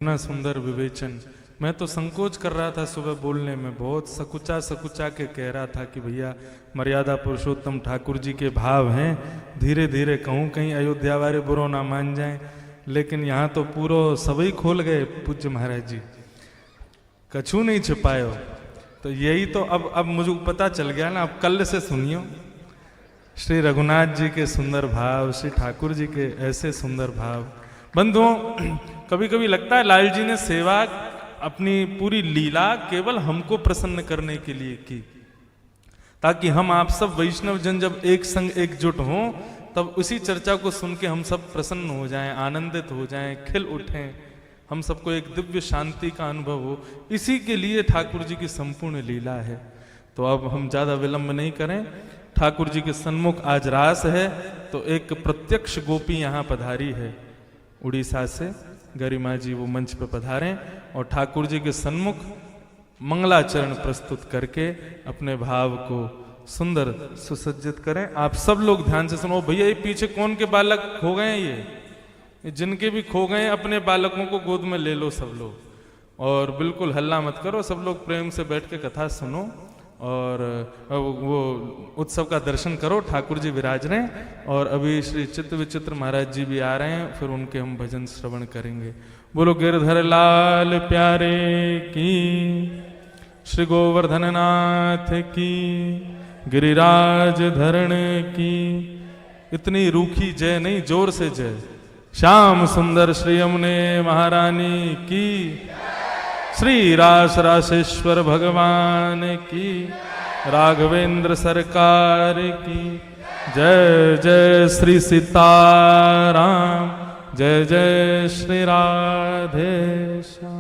इतना सुंदर विवेचन। मैं तो संकोच कर रहा था सुबह बोलने में, बहुत सकुचा के कह रहा था कि भैया मर्यादा पुरुषोत्तम ठाकुर जी के भाव हैं, धीरे धीरे कहूँ कहीं अयोध्या वाले बुरो ना मान जाएं। लेकिन यहाँ तो पूरो सभी खोल गए पूज्य महाराज जी, कछु नहीं छिपायो। तो यही तो अब मुझे पता चल गया ना। अब कल से सुनियो श्री रघुनाथ जी के सुंदर भाव, श्री ठाकुर जी के ऐसे सुंदर भाव। बंधुओं, कभी कभी लगता है लाल जी ने सेवा अपनी पूरी लीला केवल हमको प्रसन्न करने के लिए की, ताकि हम आप सब वैष्णव जन जब एक संग एकजुट हों तब उसी चर्चा को सुन के हम सब प्रसन्न हो जाएं, आनंदित हो जाएं, खिल उठें, हम सबको एक दिव्य शांति का अनुभव हो। इसी के लिए ठाकुर जी की संपूर्ण लीला है। तो अब हम ज्यादा विलंब नहीं करें, ठाकुर जी के सन्मुख आज रास है। तो एक प्रत्यक्ष गोपी यहाँ पधारी है उड़ीसा से, गरिमा जी वो मंच पर पधारें और ठाकुर जी के सन्मुख मंगलाचरण प्रस्तुत करके अपने भाव को सुंदर सुसज्जित करें। आप सब लोग ध्यान से सुनो। भैया ये पीछे कौन के बालक खो गए हैं? ये जिनके भी खो गए अपने बालकों को गोद में ले लो सब लोग, और बिल्कुल हल्ला मत करो, सब लोग प्रेम से बैठ के कथा सुनो और वो उत्सव का दर्शन करो। ठाकुर जी विराज रहे हैं और अभी श्री चित्र विचित्र महाराज जी भी आ रहे हैं, फिर उनके हम भजन श्रवण करेंगे। बोलो गिरधर लाल प्यारे की, श्री गोवर्धन नाथ की, गिरिराज धरण की। इतनी रूखी जय नहीं, जोर से जय। श्याम सुंदर श्री यमुने महारानी की, श्री रास रासेश्वर भगवान की, राघवेंद्र सरकार की जय। जय श्री सीताराम, जय जय श्री राधे श्याम।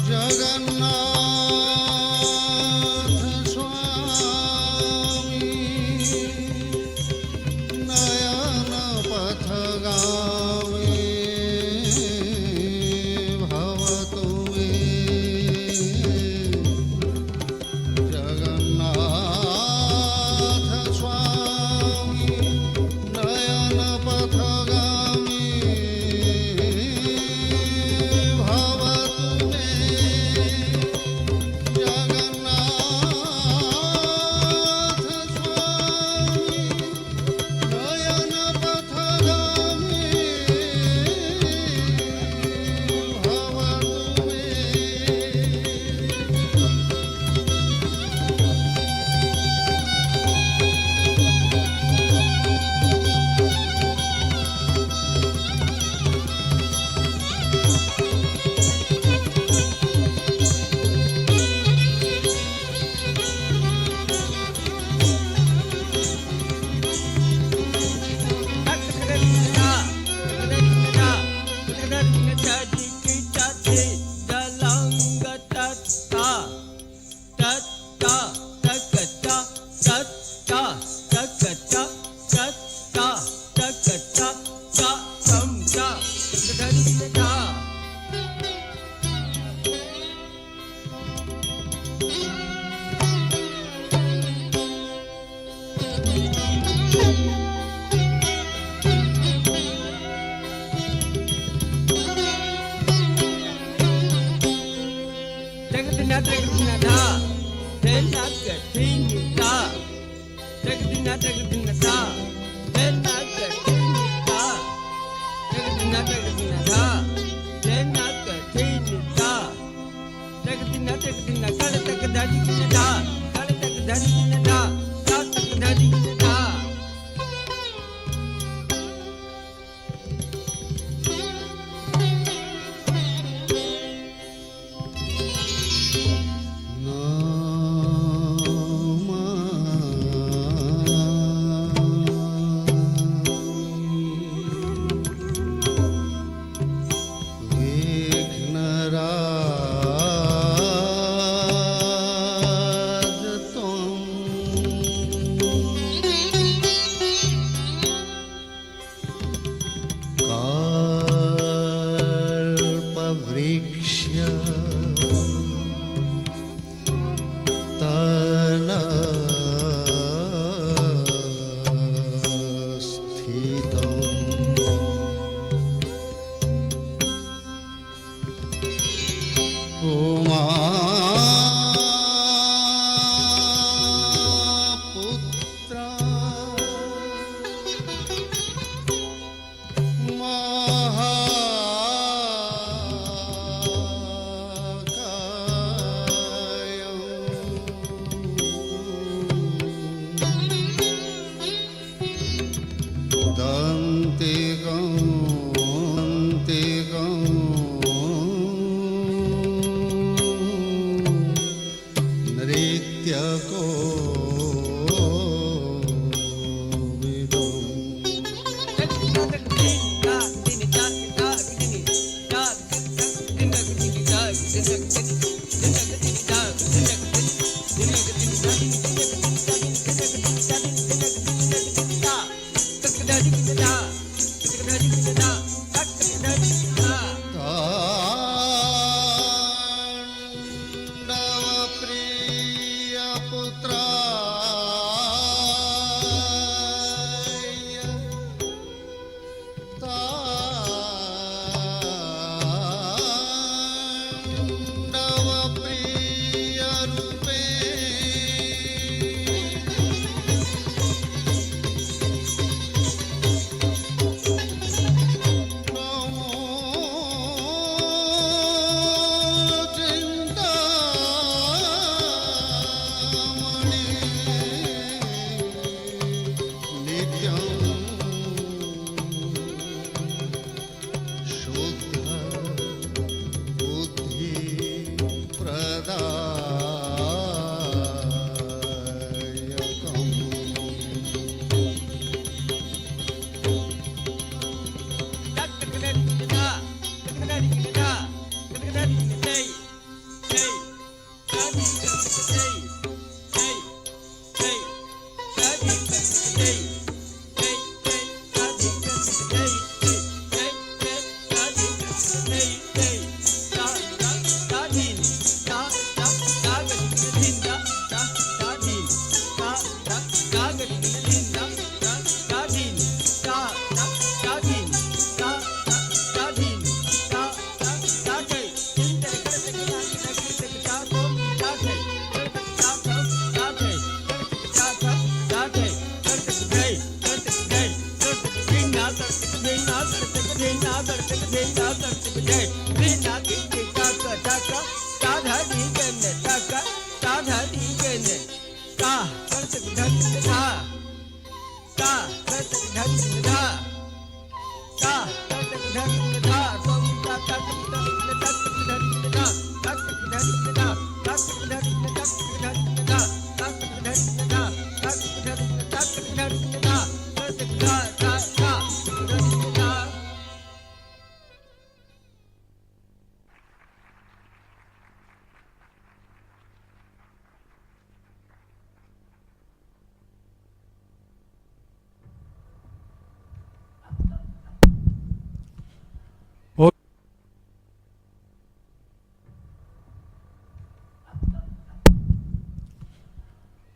जगन्नाथ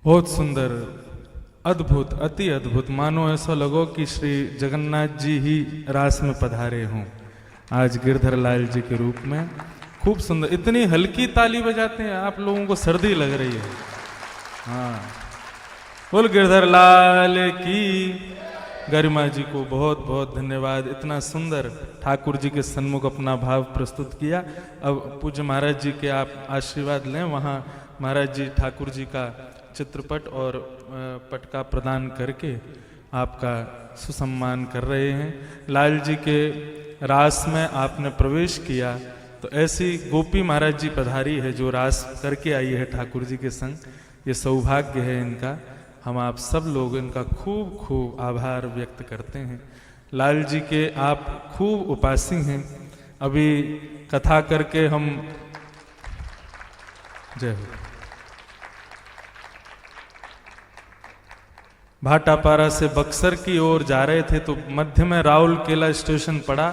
बहुत सुंदर, अद्भुत, अति अद्भुत। मानो ऐसा लगो कि श्री जगन्नाथ जी ही रास में पधारे हों आज गिरधर लाल जी के रूप में। खूब सुंदर, इतनी हल्की ताली बजाते हैं, आप लोगों को सर्दी लग रही है। हाँ, बोल गिरधर लाल की। गरिमा जी को बहुत बहुत धन्यवाद, इतना सुंदर ठाकुर जी के सन्मुख अपना भाव प्रस्तुत किया। अब पूज्य महाराज जी के आप आशीर्वाद लें। वहाँ महाराज जी ठाकुर जी का चित्रपट और पटका प्रदान करके आपका सुसम्मान कर रहे हैं। लाल जी के रास में आपने प्रवेश किया तो ऐसी गोपी महाराज जी पधारी है जो रास करके आई है ठाकुर जी के संग। ये सौभाग्य है इनका। हम आप सब लोग इनका खूब खूब आभार व्यक्त करते हैं। लाल जी के आप खूब उपासी हैं। अभी कथा करके हम जय हो भाटापारा से बक्सर की ओर जा रहे थे तो मध्य में राउल केला स्टेशन पड़ा।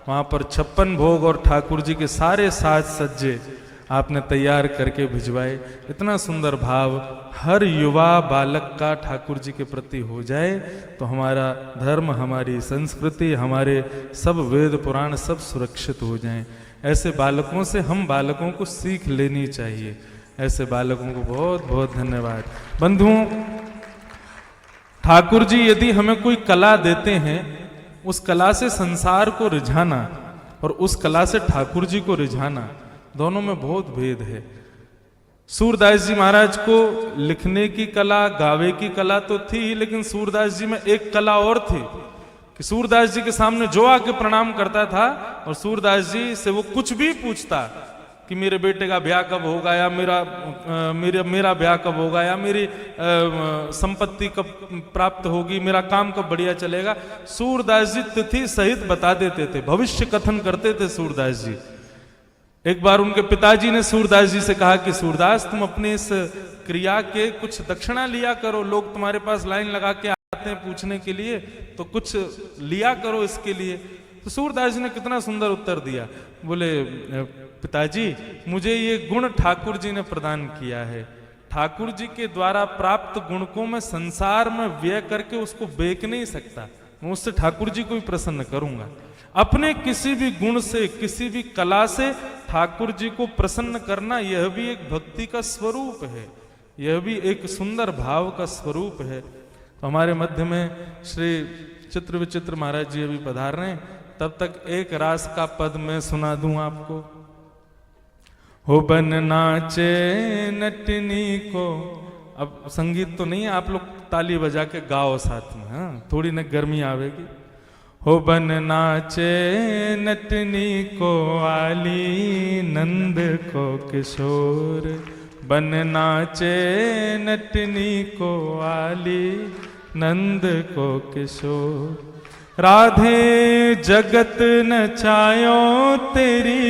वहां पर 56 भोग और ठाकुर जी के सारे साज सज्जे आपने तैयार करके भिजवाए। इतना सुंदर भाव हर युवा बालक का ठाकुर जी के प्रति हो जाए तो हमारा धर्म, हमारी संस्कृति, हमारे सब वेद पुराण सब सुरक्षित हो जाएं। ऐसे बालकों से हम बालकों को सीख लेनी चाहिए। ऐसे बालकों को बहुत बहुत धन्यवाद। बंधुओं, ठाकुर जी यदि हमें कोई कला देते हैं, उस कला से संसार को रिझाना और उस कला से ठाकुर जी को रिझाना, दोनों में बहुत भेद है। सूरदास जी महाराज को लिखने की कला, गावे की कला तो थी, लेकिन सूरदास जी में एक कला और थी कि सूरदास जी के सामने जो आके प्रणाम करता था और सूरदास जी से वो कुछ भी पूछता कि मेरे बेटे का ब्याह कब होगा, या मेरा ब्याह कब होगा, या मेरी संपत्ति कब प्राप्त होगी, मेरा काम कब बढ़िया चलेगा, सूरदास जी तिथि सहित बता देते थे, भविष्य कथन करते थे सूरदास जी। एक बार उनके पिताजी ने सूरदास जी से कहा कि सूरदास, तुम अपने इस क्रिया के कुछ दक्षिणा लिया करो, लोग तुम्हारे पास लाइन लगा के आते हैं पूछने के लिए, तो कुछ लिया करो इसके लिए। तो सूरदास जी ने कितना सुंदर उत्तर दिया। बोले, पिताजी, मुझे ये गुण ठाकुर जी ने प्रदान किया है। ठाकुर जी के द्वारा प्राप्त गुण को मैं संसार में व्यय करके उसको बेच नहीं सकता। मैं उससे ठाकुर जी को भी प्रसन्न करूंगा। अपने किसी भी गुण से, किसी भी कला से ठाकुर जी को प्रसन्न करना, यह भी एक भक्ति का स्वरूप है, यह भी एक सुंदर भाव का स्वरूप है। तो हमारे मध्य में श्री चित्र विचित्र महाराज जी अभी पधार रहे हैं। तब तक एक रास का पद मैं सुना दूं आपको। हो बन नाचे नटनी को। अब संगीत तो नहीं है, आप लोग ताली बजा के गाओ साथ में, हाँ, थोड़ी न गर्मी आवेगी। हो बन नाचे नटनी को आली, नंद को किशोर। बन नाचे नटनी को आली, नंद को किशोर। राधे जगत नचायो तेरी,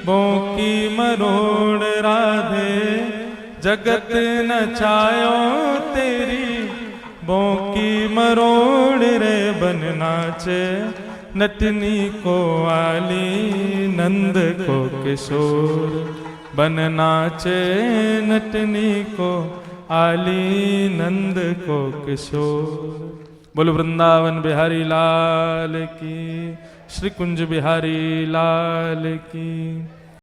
बोकी मरोड़। राधे जगत नचायो तेरी, बोकी मरोड़ रे। बन नाचे नटनी को आली, नंद को किशोर। बन नाचे नटनी को आली, नंद को किशोर। बोलो वृंदावन बिहारी लाल की, श्री कुंज बिहारी लाल की।